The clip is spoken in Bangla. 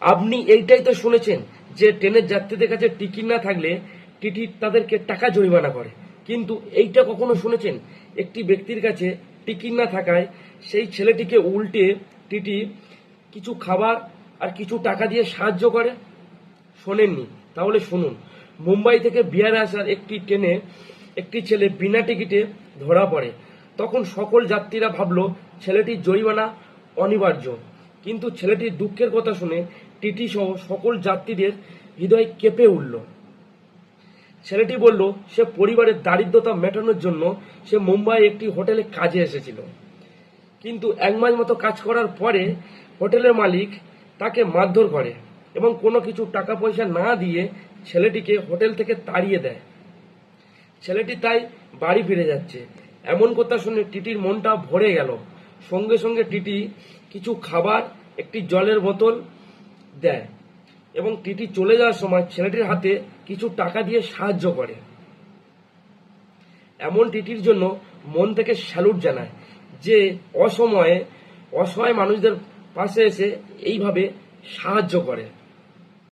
আপনি এইটাই তো শুনেছেন যে ট্রেনের যাত্রীদের কাছে টিকিট না থাকলে টিটি তাদেরকে টাকা জরিমানা করে, কিন্তু এইটা কখনো শুনেছেন একটি ব্যক্তির কাছে টিকিট না থাকায় সেই ছেলেটিকে উল্টে টিটি কিছু খাবার আর কিছু টাকা দিয়ে সাহায্য করে? শোনেননি? তাহলে শুনুন। মুম্বাই থেকে বিহারে আসার একটি ট্রেনে একটি ছেলে বিনা টিকিটে ধরা পড়ে। তখন সকল যাত্রীরা ভাবলো ছেলেটির জরিমানা অনিবার্য, কিন্তু ছেলেটির দুঃখের কথা শুনে টিটি সহ সকল যাত্রীদের হৃদয় কেঁপে উঠল। ছেলেটি বলল সে পরিবারের দারিদ্রতা মেটানোর জন্য সে মুম্বাই একটি হোটেলে কাজে এসেছিল, কিন্তু 1 মাস মতো কাজ করার পরে হোটেলের মালিক তাকে মারধর করে এবং কোনো কিছু টাকা পয়সা না দিয়ে ছেলেটিকে হোটেল থেকে তাড়িয়ে দেয়। ছেলেটি তাই বাড়ি ফিরে যাচ্ছে। এমন কথা শুনে টিটির মনটা ভরে গেল। সঙ্গে সঙ্গে টিটি কিছু খাবার, একটি জলের বোতল দেয় এবং টিটি চলে যাওয়ার সময় ছেলেটির হাতে কিছু টাকা দিয়ে সাহায্য করে। এমন টিটির জন্য মন থেকে স্যালুট জানায়, যে অসময়ে অসহায় মানুষদের পাশে এসে এইভাবে সাহায্য করে।